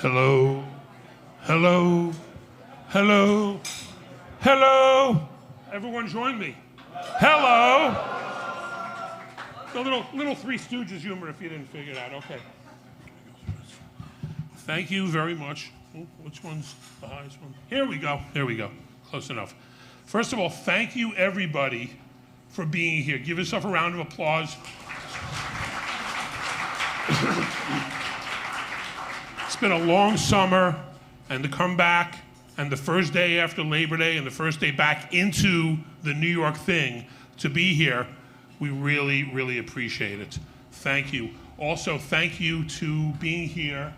Hello, hello, hello, hello. Everyone join me. Hello. A little Three Stooges humor if you didn't figure it out. Okay. Thank you very much. Which one's the highest one? Here we go. Here we go. Close enough. First of all, thank you everybody for being here. Give yourself a round of applause. It's been a long summer, and to come back, and the first day after Labor Day, and the first day back into the New York thing, to be here, we really, really appreciate it. Thank you. Also, thank you to being here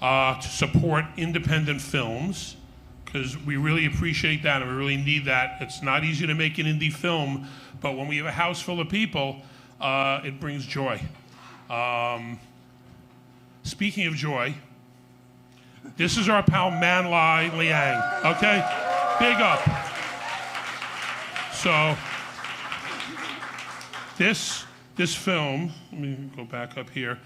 to support independent films, because we really appreciate that, and we really need that. It's not easy to make an indie film, but when we have a house full of people, it brings joy. Speaking of joy, this is our pal Man-Lai Liang, okay? Big up. So, this film, let me go back up here,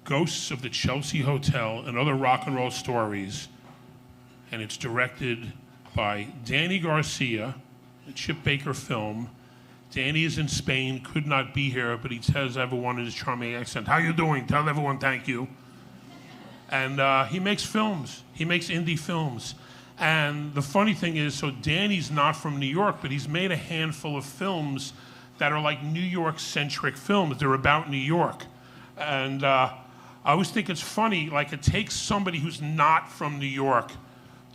Ghosts of the Chelsea Hotel and Other Rock and Roll Stories, and it's directed by Danny Garcia, a Chip Baker film. Danny is in Spain, could not be here, but he tells everyone in his charming accent, "How you doing? Tell everyone thank you." And he makes films. He makes indie films. And the funny thing is, so Danny's not from New York, but he's made a handful of films that are like New York-centric films. They're about New York. And I always think it's funny, like it takes somebody who's not from New York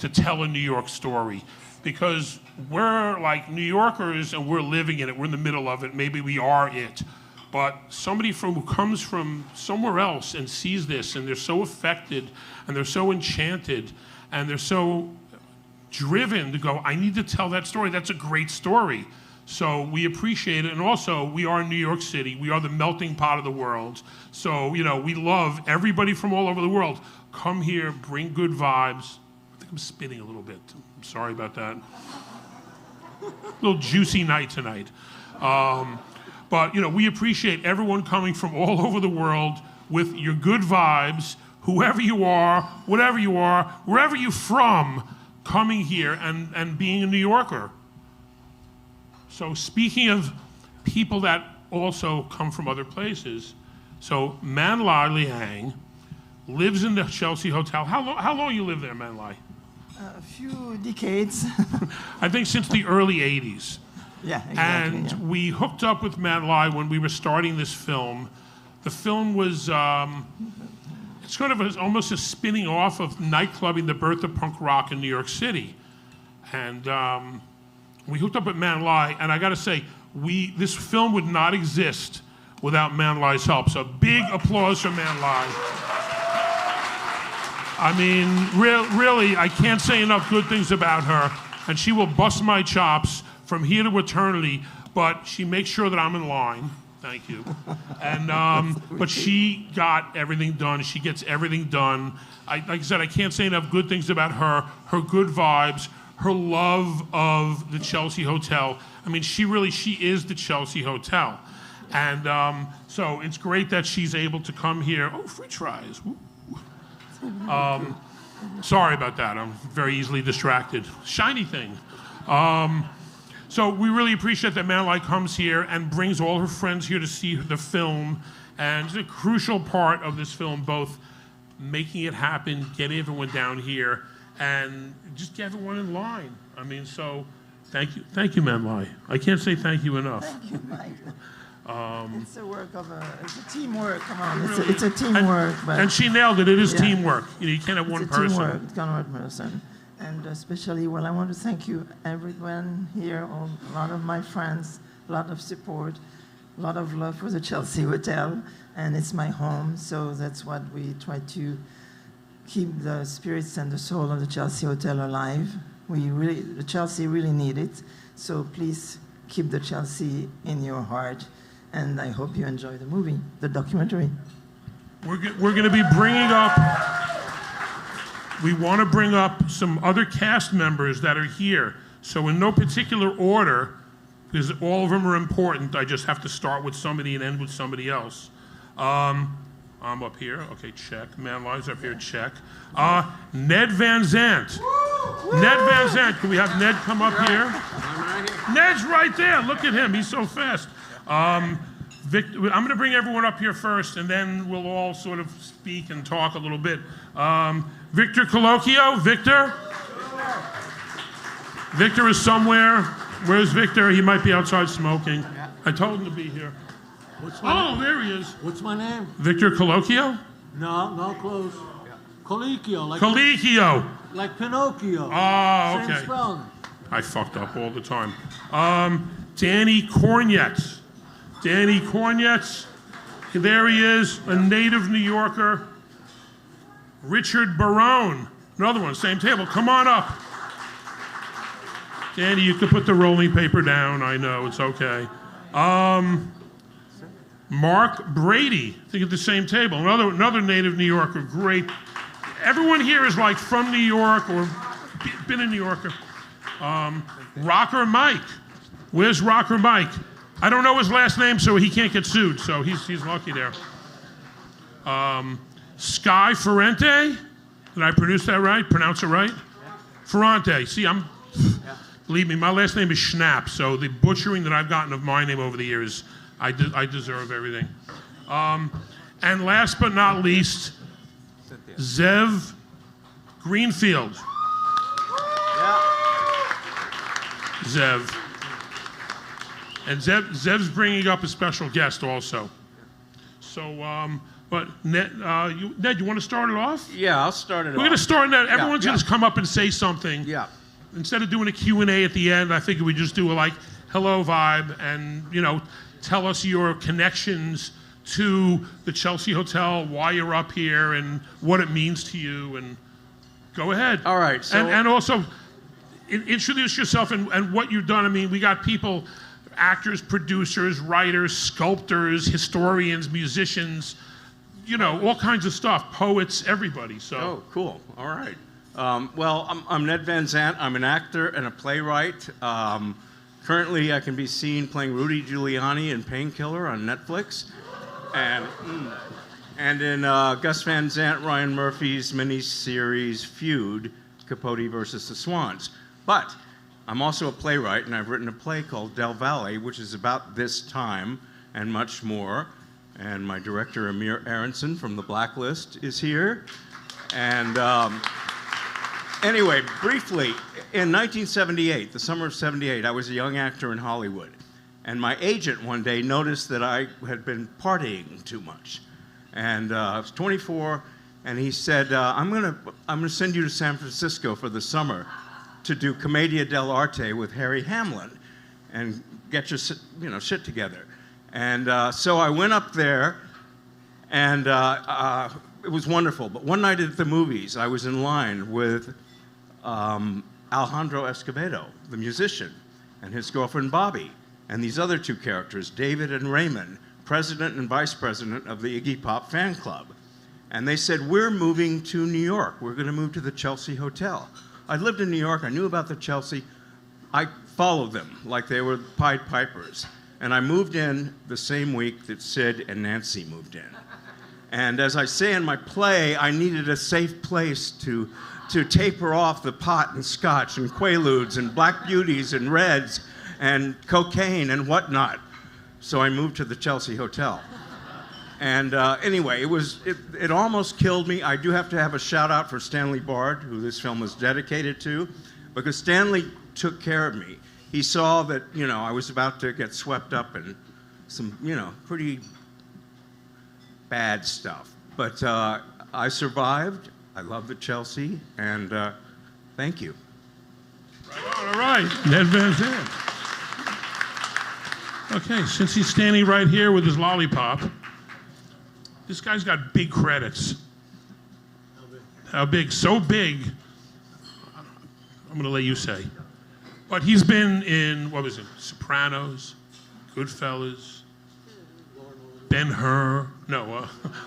to tell a New York story. Because we're like New Yorkers and we're living in it, we're in the middle of it, maybe we are it. But somebody who comes from somewhere else and sees this and they're so affected and they're so enchanted and they're so driven to go, I need to tell that story, that's a great story. So we appreciate it, and also we are New York City, we are the melting pot of the world. So, you know, we love everybody from all over the world. Come here, bring good vibes. I think I'm spinning a little bit. I'm sorry about that. A little juicy night tonight. But, you know, we appreciate everyone coming from all over the world with your good vibes, whoever you are, whatever you are, wherever you're from, coming here and being a New Yorker. So speaking of people that also come from other places, so Man-Lai Liang lives in the Chelsea Hotel. How long you live there, Man-Lai? A few decades. I think since the early 80s. Yeah, exactly. And yeah. we hooked up with Man-Lai when we were starting this film. The film was, it's sort of almost a spinning off of nightclubbing, the birth of punk rock in New York City. And we hooked up with Man-Lai, and I gotta say, this film would not exist without Man-Lai's help. So big applause for Man-Lai. I mean, really, I can't say enough good things about her, and she will bust my chops from here to eternity, but she makes sure that I'm in line. Thank you. And but she got everything done. She gets everything done. Like I said, I can't say enough good things about her. Her good vibes, her love of the Chelsea Hotel. I mean, she is the Chelsea Hotel. And so it's great that she's able to come here. Oh, french fries. Sorry about that. I'm very easily distracted. Shiny thing. So we really appreciate that Man-Lai comes here and brings all her friends here to see the film. And it's a crucial part of this film, both making it happen, getting everyone down here, and just get everyone in line. I mean, so thank you, Man-Lai. I can't say thank you enough. Thank you, Mike. It's a work of it's a teamwork. Come on, it's a teamwork. And she nailed it. It is teamwork. You can't have one person. Teamwork. It's one person. And especially, well, I want to thank you, everyone here, a lot of my friends, a lot of support, a lot of love for the Chelsea Hotel, and it's my home, so that's what we try to keep the spirits and the soul of the Chelsea Hotel alive. The Chelsea really need it, so please keep the Chelsea in your heart, and I hope you enjoy the movie, the documentary. We're going to be bringing up. We want to bring up some other cast members that are here. So in no particular order, because all of them are important, I just have to start with somebody and end with somebody else. I'm up here. Okay, check. Man-Lai's up here. Check. Ned Van Zandt. Ned Van Zandt. Can we have Ned come up here? Ned's right there. Look at him. He's so fast. Victor, I'm going to bring everyone up here first, and then we'll all sort of speak and talk a little bit. Victor Colicchio. Victor? Victor is somewhere. Where's Victor? He might be outside smoking. I told him to be here. Oh, there he is. What's my name? Victor Colicchio? No, close. Colicchio. Colicchio. Like Pinocchio. Oh, okay. Same spelling. I fucked up all the time. Danny Cornyetz. Danny Cornyetz. There he is, a native New Yorker. Richard Barone. Another one, same table. Come on up. Danny, you can put the rolling paper down. I know, it's okay. Mark Brady. I think at the same table. Another native New Yorker. Great. Everyone here is like from New York or been a New Yorker. Rocker Mike. Where's Rocker Mike? I don't know his last name, so he can't get sued, so he's lucky there. Skye Ferente. Did I pronounce that right? Pronounce it right? Yeah. Ferente. See, believe me, my last name is Schnapp, so the butchering that I've gotten of my name over the years, I deserve everything. And last but not least, Zev Greenfield. Zev. And Zev's bringing up a special guest also. So, but Ned, you want to start it off? Yeah, I'll start it off. We're going to start Ned. Everyone's going to come up and say something. Yeah. Instead of doing a Q&A at the end, I figured we just do a hello vibe and, tell us your connections to the Chelsea Hotel, why you're up here and what it means to you, and go ahead. All right. So and also introduce yourself and what you've done. I mean, we got people, actors, producers, writers, sculptors, historians, musicians, all kinds of stuff, poets, everybody. So. Oh, cool. All right. Well, I'm Ned Van Zandt. I'm an actor and a playwright. Currently, I can be seen playing Rudy Giuliani in Painkiller on Netflix, and in Gus Van Sant, Ryan Murphy's miniseries Feud, Capote versus the Swans. But I'm also a playwright, and I've written a play called Del Valle, which is about this time and much more. And my director, Amir Aronson from The Blacklist, is here. And anyway, briefly, in 1978, the summer of 78, I was a young actor in Hollywood. And my agent one day noticed that I had been partying too much. And I was 24, and he said, I'm gonna send you to San Francisco for the summer to do Commedia dell'arte with Harry Hamlin and get your shit together. And so I went up there, and it was wonderful. But one night at the movies, I was in line with Alejandro Escobedo, the musician, and his girlfriend Bobby, and these other two characters, David and Raymond, president and vice president of the Iggy Pop fan club. And they said, we're moving to New York. We're going to move to the Chelsea Hotel. I lived in New York. I knew about the Chelsea. I followed them like they were Pied Pipers. And I moved in the same week that Sid and Nancy moved in. And as I say in my play, I needed a safe place to taper off the pot and scotch and quaaludes and black beauties and reds and cocaine and whatnot. So I moved to the Chelsea Hotel. And anyway, it almost killed me. I do have to have a shout out for Stanley Bard, who this film was dedicated to, because Stanley took care of me. He saw that, I was about to get swept up in some, pretty bad stuff. But I survived. I love the Chelsea, and thank you. Right on, all right. Ned Van Zandt. Okay, since he's standing right here with his lollipop, this guy's got big credits. How big? So big, I'm going to let you say. But he's been in, what was it, Sopranos, Goodfellas, Ben-Hur,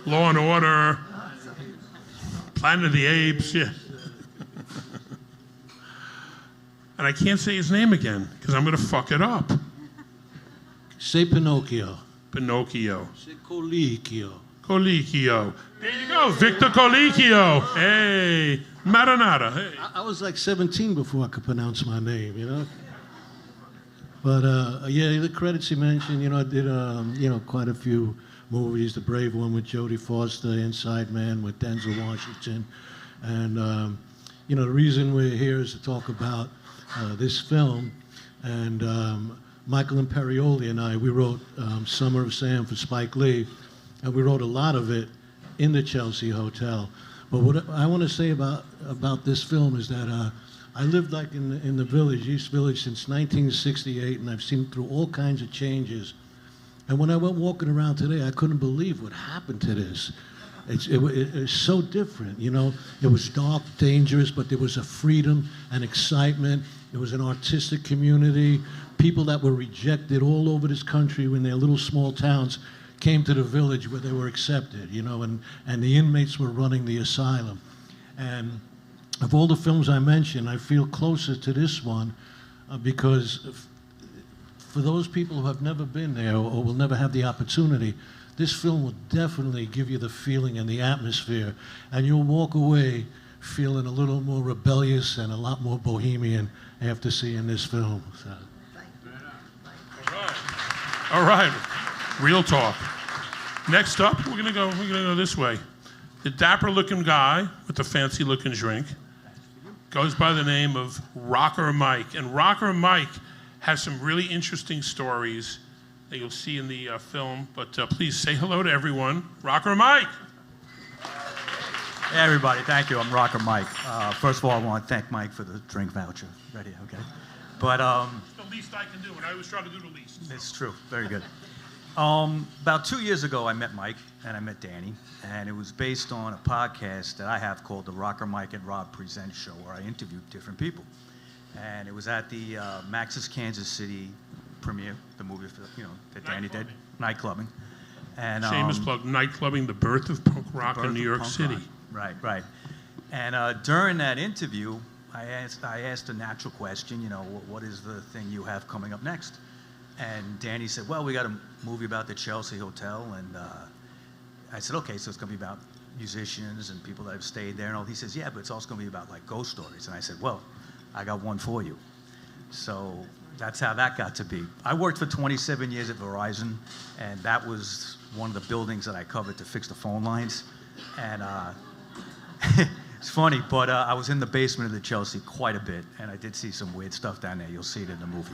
Law and Order, Planet of the Apes, yeah. And I can't say his name again, because I'm going to fuck it up. Say Pinocchio. Pinocchio. Say Colicchio. Colicchio. There you go, Victor Colicchio. Hey, Maranata. Hey. I was like 17 before I could pronounce my name, you know? But yeah, the credits you mentioned, you know, I did, you know, quite a few movies. The Brave One with Jodie Foster, Inside Man with Denzel Washington. And, you know, the reason we're here is to talk about this film. And Michael Imperioli and I, we wrote Summer of Sam for Spike Lee. And we wrote a lot of it in the Chelsea Hotel. But what I want to say about this film is that I lived like in the village, East Village, since 1968, and I've seen through all kinds of changes. And when I went walking around today, I couldn't believe what happened to this. It's so different, you know. It was dark, dangerous, but there was a freedom and excitement. There was an artistic community. People that were rejected all over this country in their little small towns came to the village where they were accepted, you know, and the inmates were running the asylum. And of all the films I mentioned, I feel closer to this one because for those people who have never been there or will never have the opportunity, this film will definitely give you the feeling and the atmosphere, and you'll walk away feeling a little more rebellious and a lot more bohemian after seeing this film. So. All right, real talk. Next up, we're gonna go this way. The dapper-looking guy with the fancy-looking drink goes by the name of Rocker Mike, and Rocker Mike has some really interesting stories that you'll see in the film. But please say hello to everyone. Rocker Mike. Hey everybody, thank you. I'm Rocker Mike. First of all, I want to thank Mike for the drink voucher. Ready? Okay. But it's the least I can do, and I always try to do the least. It's true. Very good. About 2 years ago, I met Mike and I met Danny, and it was based on a podcast that I have called the Rocker Mike and Rob Present Show, where I interviewed different people. And it was at the Max's Kansas City premiere, the movie, you know, that Danny did, Nightclubbing. And shameless plug, Nightclubbing, the birth of punk rock in New York City. Right, right. And during that interview, I asked a natural question, you know, what is the thing you have coming up next? And Danny said, well, we got a movie about the Chelsea Hotel. And I said, okay, so it's going to be about musicians and people that have stayed there and all. He says, yeah, but it's also going to be about like ghost stories. And I said, well, I got one for you. So that's how that got to be. I worked for 27 years at Verizon, and that was one of the buildings that I covered to fix the phone lines. And it's funny, but I was in the basement of the Chelsea quite a bit, and I did see some weird stuff down there. You'll see it in the movie.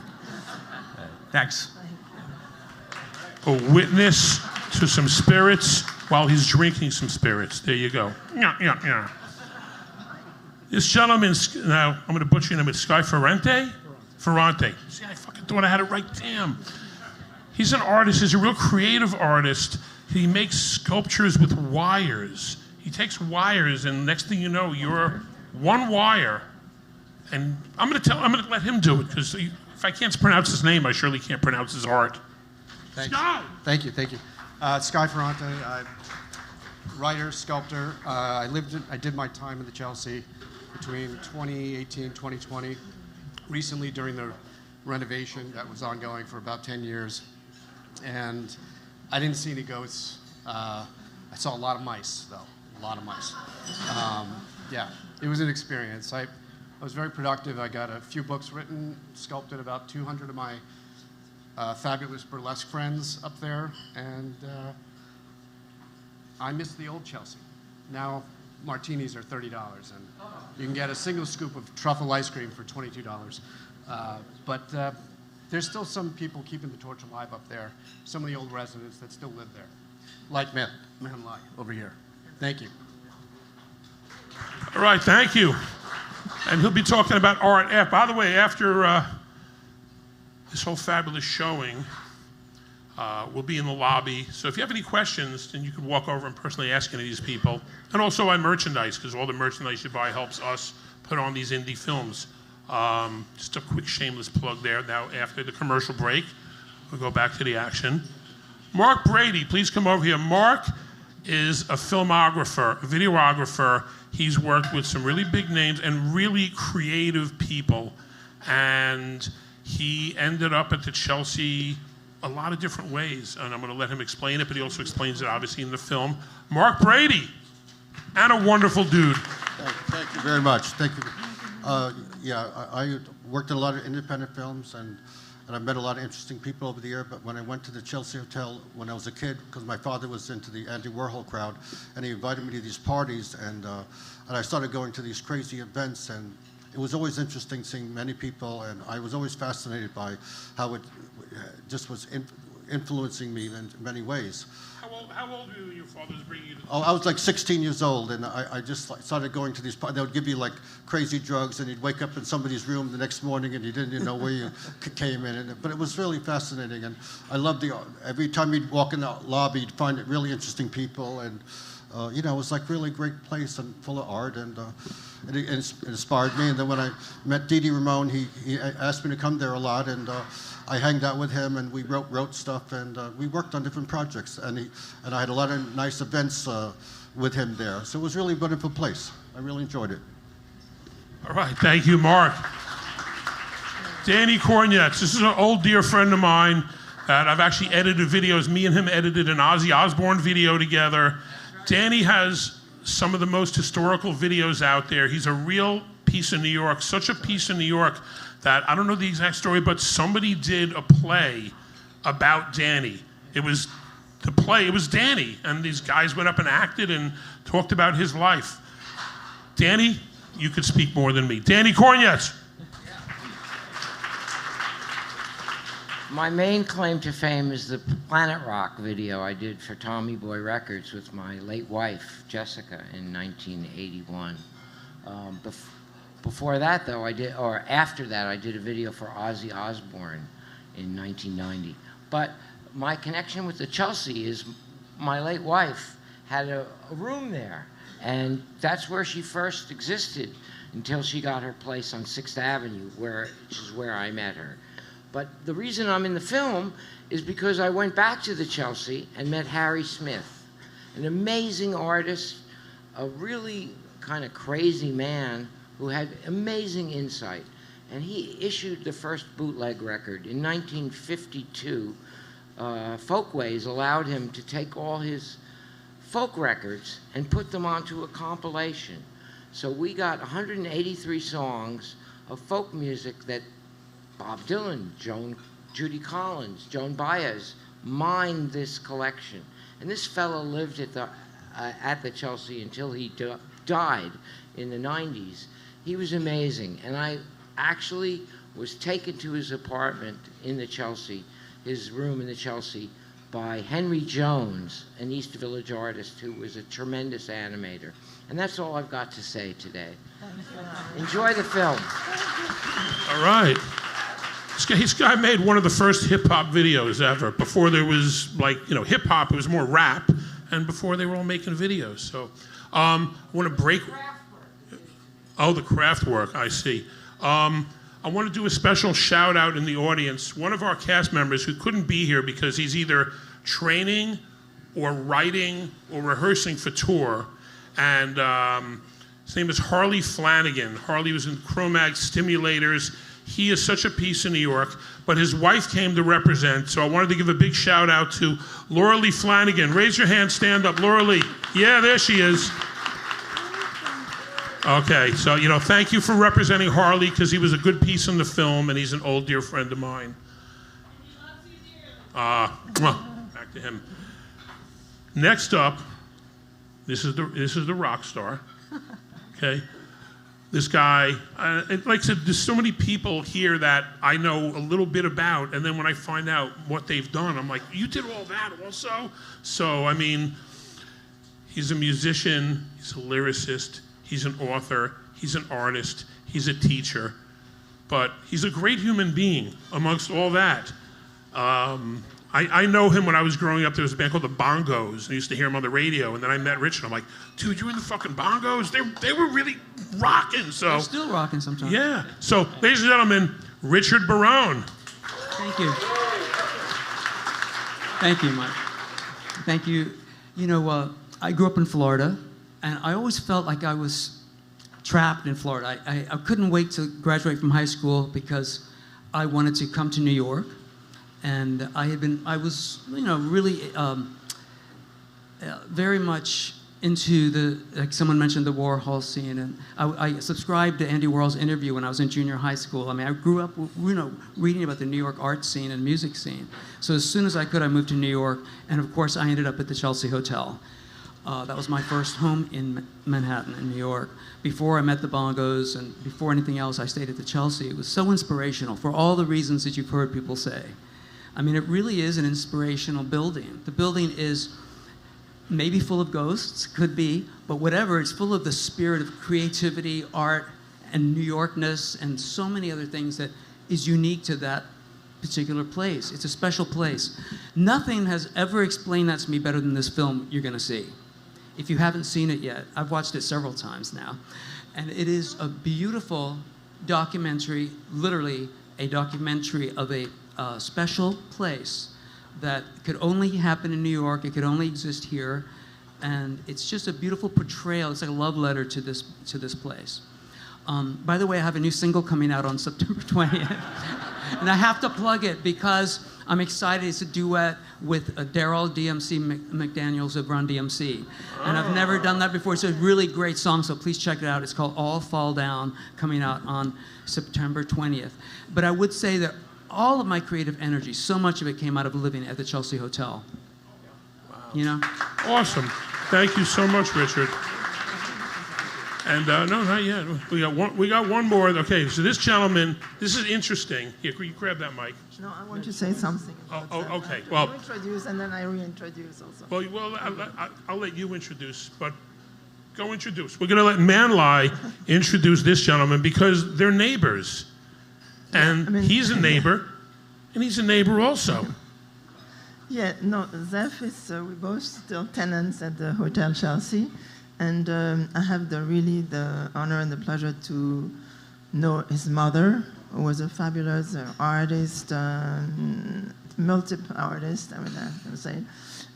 Thanks. A witness to some spirits while he's drinking some spirits. There you go. Yeah, yeah, yeah. This gentleman, now I'm going to butcher your name, it's Skye Ferente? Ferente. See, I fucking thought I had it right. Damn. He's an artist. He's a real creative artist. He makes sculptures with wires. He takes wires, and next thing you know, you're one wire. And I'm going to let him do it, because if I can't pronounce his name, I surely can't pronounce his art. Thanks. Skye! Thank you. Skye Ferente, writer, sculptor. I did my time in the Chelsea between 2018 and 2020. Recently, during the renovation that was ongoing for about 10 years. And I didn't see any ghosts. I saw a lot of mice, though. A lot of mice. Yeah, it was an experience. I was very productive. I got a few books written, sculpted about 200 of my fabulous burlesque friends up there, and I miss the old Chelsea. Now martinis are $30, and you can get a single scoop of truffle ice cream for $22. But there's still some people keeping the torch alive up there, some of the old residents that still live there, like Man-Lai over here. Thank you. All right, thank you. And he'll be talking about art. By the way, after this whole fabulous showing, we'll be in the lobby. So if you have any questions, then you can walk over and personally ask any of these people. And also on merchandise, because all the merchandise you buy helps us put on these indie films. Just a quick shameless plug there. Now, after the commercial break, we'll go back to the action. Mark Brady, please come over here. Mark is a filmographer, a videographer. He's worked with some really big names and really creative people. And he ended up at the Chelsea a lot of different ways, and I'm going to let him explain it, but he also explains it obviously in the film. Mark Brady, and a wonderful dude. Thank you very much. Thank you. Yeah, I worked in a lot of independent films, and I've met a lot of interesting people over the year, but when I went to the Chelsea Hotel when I was a kid, because my father was into the Andy Warhol crowd, and he invited me to these parties, and I started going to these crazy events, and it was always interesting seeing many people, and I was always fascinated by how it just was influencing me in many ways. How old were you when your father was bringing you to the Oh, I was like 16 years old, and I just started going to these parties. They would give you like crazy drugs, and you'd wake up in somebody's room the next morning, and you didn't even know where you came in. But it was really fascinating, and I loved every time you'd walk in the lobby, you'd find it really interesting people, and you know, it was like really great place and full of art, and it inspired me. And then when I met Didi Ramon, he asked me to come there a lot, and I hanged out with him, and we wrote stuff, and we worked on different projects, and I had a lot of nice events with him there. So it was really a wonderful place. I really enjoyed it. All right, thank you, Mark. Danny Cornyetz, this is an old dear friend of mine that I've actually edited videos. Me and him edited an Ozzy Osbourne video together. Danny has some of the most historical videos out there. He's a real piece of New York, such a piece of New York that I don't know the exact story, but somebody did a play about Danny. It was Danny, and these guys went up and acted and talked about his life. Danny, you could speak more than me. Danny Cornyetz. My main claim to fame is the Planet Rock video I did for Tommy Boy Records with my late wife, Jessica, in 1981. Before that, though, after that, I did a video for Ozzy Osbourne in 1990. But my connection with the Chelsea is my late wife had a room there, and that's where she first existed until she got her place on 6th Avenue, which is where I met her. But the reason I'm in the film is because I went back to the Chelsea and met Harry Smith, an amazing artist, a really kind of crazy man who had amazing insight. And he issued the first bootleg record. In 1952, Folkways allowed him to take all his folk records and put them onto a compilation. So we got 183 songs of folk music that Bob Dylan, Judy Collins, Joan Baez mined this collection. And this fellow lived at the Chelsea until he died in the 90s. He was amazing. And I actually was taken to his apartment in the Chelsea, his room in the Chelsea, by Henry Jones, an East Village artist who was a tremendous animator. And that's all I've got to say today. Enjoy the film. All right. This guy made one of the first hip-hop videos ever. Before there was, like, you know, hip-hop, it was more rap, and before they were all making videos. So I want to break... Oh, the craft work, I see. I want to do a special shout-out in the audience. One of our cast members who couldn't be here because he's either training or writing or rehearsing for tour, and his name is Harley Flanagan. Harley was in Cro-Mag Stimulators. He is such a piece of New York, but his wife came to represent, so I wanted to give a big shout out to Laura Lee Flanagan. Raise your hand, stand up, Laura Lee. Yeah, there she is. Okay, so, you know, thank you for representing Harley, because he was a good piece in the film, and he's an old dear friend of mine. Back to him. Next up, this is the rock star, okay? This guy, like I said, there's so many people here that I know a little bit about, and then when I find out what they've done, I'm like, you did all that also? So, I mean, he's a musician, he's a lyricist, he's an author, he's an artist, he's a teacher, but he's a great human being amongst all that. I know him when I was growing up. There was a band called the Bongos. I used to hear him on the radio, and then I met Rich, and I'm like, dude, you were in the fucking Bongos? They were really rocking. So they're still rocking sometimes. Yeah. So, ladies and gentlemen, Richard Barone. Thank you. Thank you, Mike. Thank you. You know, I grew up in Florida, and I always felt like I was trapped in Florida. I couldn't wait to graduate from high school because I wanted to come to New York. And I was, really very much into like someone mentioned, the Warhol scene, and I subscribed to Andy Warhol's interview when I was in junior high school. I mean, I grew up, reading about the New York art scene and music scene. So as soon as I could, I moved to New York, and of course, I ended up at the Chelsea Hotel. That was my first home in Manhattan, in New York. Before I met the Bongos, and before anything else, I stayed at the Chelsea. It was so inspirational for all the reasons that you've heard people say. I mean, it really is an inspirational building. The building is maybe full of ghosts, could be, but whatever, it's full of the spirit of creativity, art, and New Yorkness, and so many other things that is unique to that particular place. It's a special place. Nothing has ever explained that to me better than this film you're gonna see. If you haven't seen it yet, I've watched it several times now, and it is a beautiful documentary, literally a documentary of a special place that could only happen in New York. It could only exist here, and it's just a beautiful portrayal. It's like a love letter to this place. By the way, I have a new single coming out on September 20th, and I have to plug it because I'm excited. It's a duet with Daryl DMC McDaniels of Run DMC, and I've never done that before. It's a really great song, so please check it out. It's called All Fall Down, coming out on September 20th. But I would say that all of my creative energy, so much of it came out of living at the Chelsea Hotel. Wow. Awesome. Thank you so much, Richard. And no, not yet. We got one more. Okay, so this gentleman, this is interesting. Here, you grab that mic. No, I want to say something. Okay. Well, you introduce and then I reintroduce also. Well, I'll let you introduce, but go introduce. We're going to let Man-Lai introduce this gentleman because they're neighbors. And he's a neighbor, and he's a neighbor also. Yeah, no, Zev is, we're both still tenants at the Hotel Chelsea, and I have the honor and the pleasure to know his mother, who was a fabulous artist, multiple artist, I would say,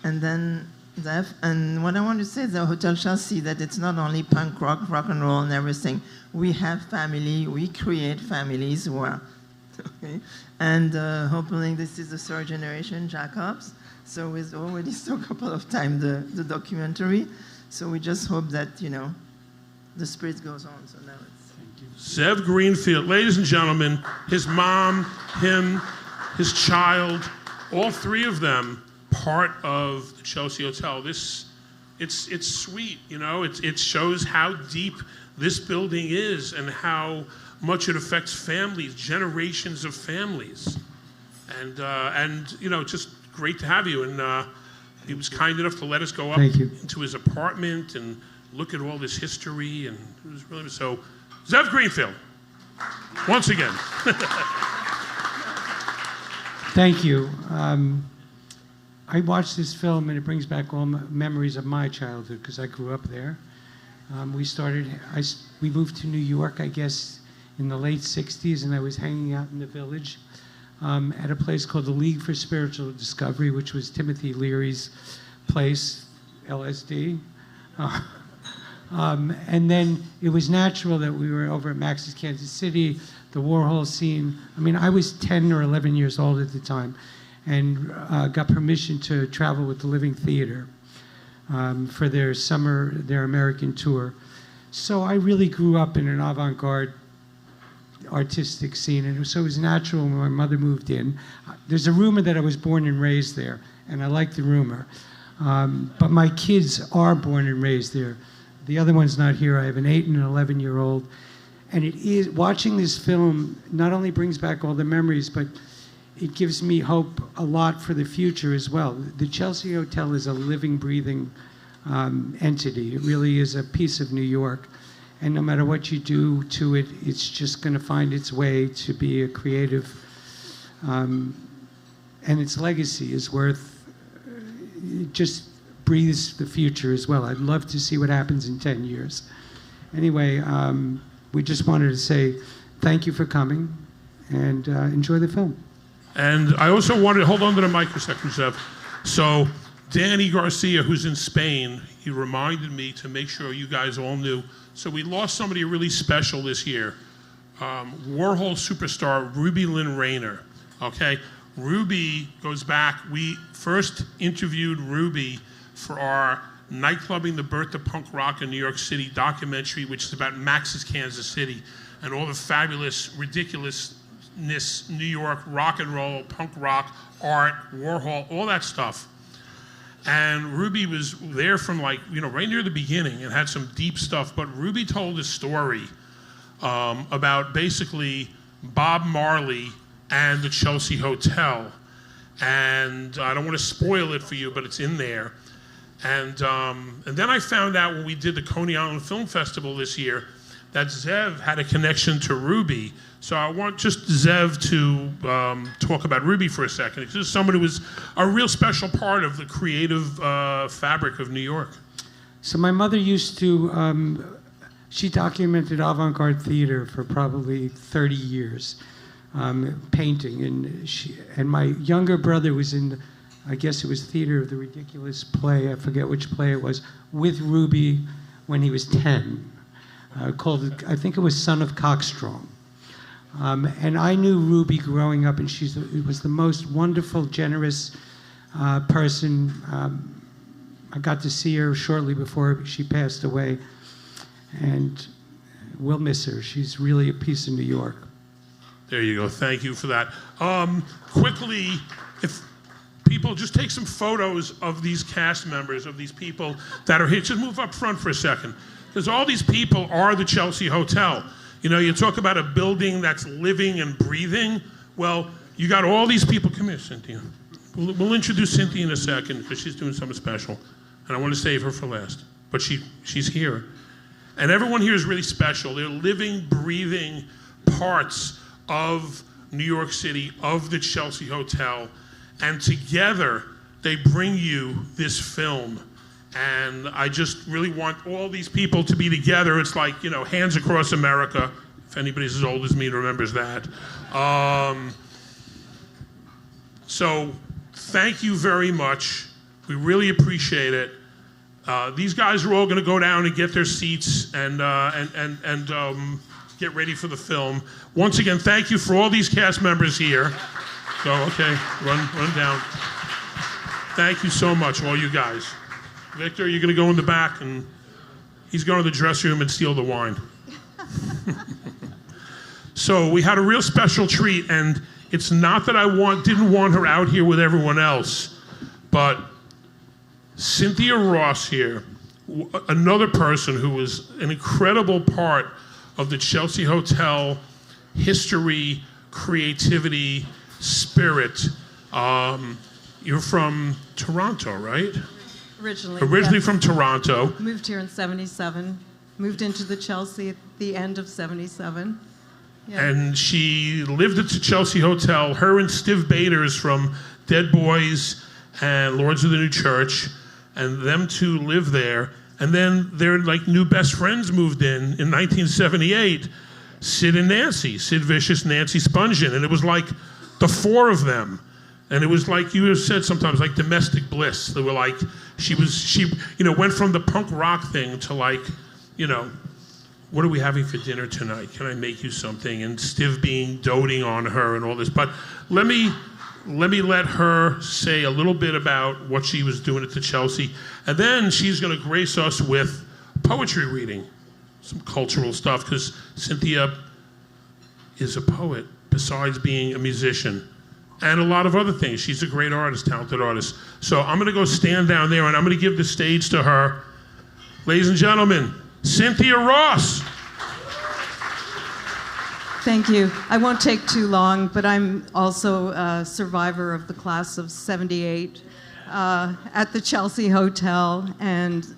and then Zev. And what I want to say is the Hotel Chelsea, that it's not only punk rock, rock and roll and everything. We have family, we create families who are, okay? And hopefully this is the third generation, Jacobs. So we've already saw a couple of times the documentary. So we just hope that, the spirit goes on. So now it's... Zev Greenfield, ladies and gentlemen, his mom, him, his child, all three of them part of the Chelsea Hotel. It's sweet, it shows how deep this building is and how much it affects families, generations of families. And just great to have you. And he was kind enough to let us go up into his apartment and look at all this history. And it was really, so Zev Greenfield, once again. Thank you. I watched this film and it brings back all memories of my childhood because I grew up there. We moved to New York, I guess, in the late 60s, and I was hanging out in the Village at a place called the League for Spiritual Discovery, which was Timothy Leary's place, LSD. And then it was natural that we were over at Max's Kansas City, the Warhol scene. I mean, I was 10 or 11 years old at the time and got permission to travel with the Living Theater for their American tour. So I really grew up in an avant-garde artistic scene, and so it was natural when my mother moved in. There's a rumor that I was born and raised there, and I like the rumor. But my kids are born and raised there. The other one's not here. I have an 8 and an 11-year-old. And it is, watching this film not only brings back all the memories, but it gives me hope a lot for the future as well. The Chelsea Hotel is a living, breathing entity. It really is a piece of New York. And no matter what you do to it, it's just going to find its way to be a creative, and its legacy is worth, it just breathes the future as well. I'd love to see what happens in 10 years. Anyway, we just wanted to say thank you for coming and enjoy the film. And I also wanted to hold on to the mic for a second, Zev. So Danny Garcia, who's in Spain, he reminded me to make sure you guys all knew. So we lost somebody really special this year. Warhol superstar Ruby Lynn Rayner. Okay, Ruby goes back. We first interviewed Ruby for our Nightclubbing the Birth of Punk Rock in New York City documentary, which is about Max's Kansas City and all the fabulous ridiculousness, New York rock and roll, punk rock, art, Warhol, all that stuff. And Ruby was there from right near the beginning and had some deep stuff. But Ruby told a story about basically Bob Marley and the Chelsea Hotel. And I don't want to spoil it for you, but it's in there. And then I found out when we did the Coney Island Film Festival this year that Zev had a connection to Ruby. So I want just Zev to talk about Ruby for a second. It's just somebody who was a real special part of the creative fabric of New York. So my mother used to, she documented avant-garde theater for probably 30 years, painting. And my younger brother was in, I guess it was Theater of the Ridiculous play, I forget which play it was, with Ruby when he was 10, called, I think it was Son of Cockstrong. And I knew Ruby growing up, and she was the most wonderful, generous person. I got to see her shortly before she passed away, and we'll miss her. She's really a piece of New York. There you go. Thank you for that. Quickly, if people just take some photos of these cast members, of these people that are here. Just move up front for a second, because all these people are the Chelsea Hotel. You know, you talk about a building that's living and breathing. Well, you got all these people. Come here, Cynthia. We'll introduce Cynthia in a second because she's doing something special. And I want to save her for last. But she's here. And everyone here is really special. They're living, breathing parts of New York City, of the Chelsea Hotel. And together, they bring you this film. And I just really want all these people to be together. It's like, you know, Hands Across America, if anybody's as old as me and remembers that. So thank you very much. We really appreciate it. These guys are all going to go down and get their seats and get ready for the film. Once again, thank you for all these cast members here. So, okay, run down. Thank you so much, all you guys. Victor, you're going to go in the back, and he's going to the dressing room and steal the wine. So we had a real special treat, and it's not that I didn't want her out here with everyone else, but Cynthia Ross here, another person who was an incredible part of the Chelsea Hotel history, creativity, spirit. You're from Toronto, right? Originally from Toronto. Moved here in 77. Moved into the Chelsea at the end of 77. Yeah. And she lived at the Chelsea Hotel. Her and Stiv Baders from Dead Boys and Lords of the New Church, and them two lived there. And then their new best friends moved in 1978. Sid and Nancy, Sid Vicious, Nancy Spungen, and it was like the four of them. And it was like you have said sometimes, like domestic bliss. They were like, she went from the punk rock thing to what are we having for dinner tonight? Can I make you something? And Stiv doting on her and all this. But let me let her say a little bit about what she was doing at the Chelsea. And then she's going to grace us with poetry reading, some cultural stuff, because Cynthia is a poet besides being a musician. And a lot of other things. She's a great artist, talented artist. So I'm going to go stand down there, and I'm going to give the stage to her. Ladies and gentlemen, Cynthia Ross. Thank you. I won't take too long, but I'm also a survivor of the class of 78 at the Chelsea Hotel, and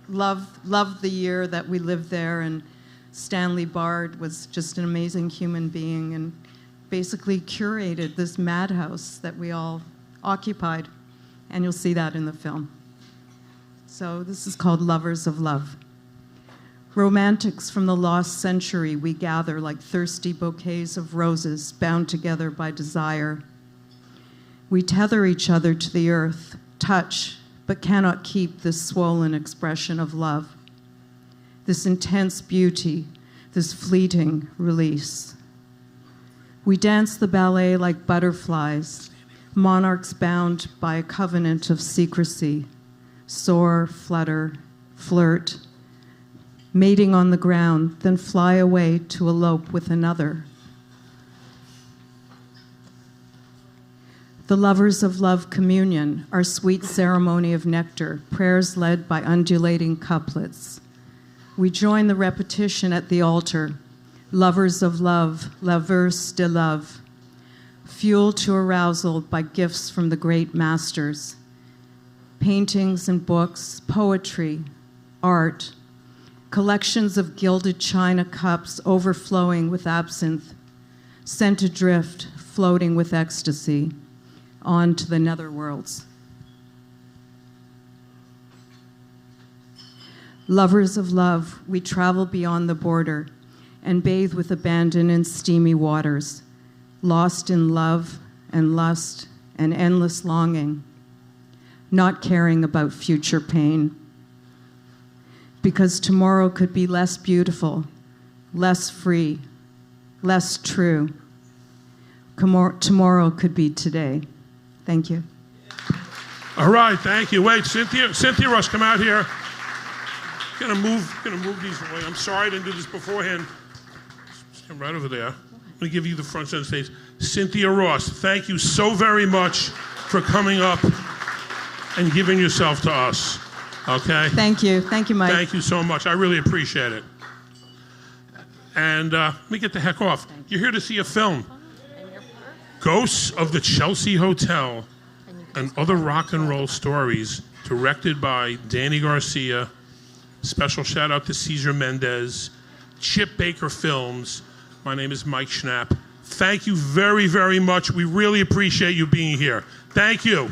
loved the year that we lived there. And Stanley Bard was just an amazing human being, and basically curated this madhouse that we all occupied, and you'll see that in the film. So this is called Lovers of Love. Romantics from the lost century, we gather like thirsty bouquets of roses bound together by desire. We tether each other to the earth, touch, but cannot keep this swollen expression of love, this intense beauty, this fleeting release. We dance the ballet like butterflies, monarchs bound by a covenant of secrecy, soar, flutter, flirt, mating on the ground, then fly away to elope with another. The lovers of love communion, our sweet ceremony of nectar, prayers led by undulating couplets. We join the repetition at the altar, lovers of love, lovers de love, fuel to arousal by gifts from the great masters, paintings and books, poetry, art, collections of gilded china cups overflowing with absinthe, sent adrift, floating with ecstasy, on to the netherworlds. Lovers of love, we travel beyond the border and bathe with abandon in steamy waters, lost in love and lust and endless longing, not caring about future pain. Because tomorrow could be less beautiful, less free, less true. Tomorrow could be today. Thank you. All right, thank you. Wait, Cynthia Ross, come out here. Gonna move these away. I'm sorry I didn't do this beforehand. Stand right over there. I'm gonna give you the front center stage. Cynthia Ross, thank you so very much for coming up and giving yourself to us. Okay? Thank you, Mike. Thank you so much. I really appreciate it. And let me get the heck off. You're here to see a film. Ghosts of the Chelsea Hotel and Other Rock and Roll Stories, directed by Danny Garcia. Special shout out to Cesar Mendez, Chip Baker Films. My name is Mike Schnapp. Thank you very, very much. We really appreciate you being here. Thank you.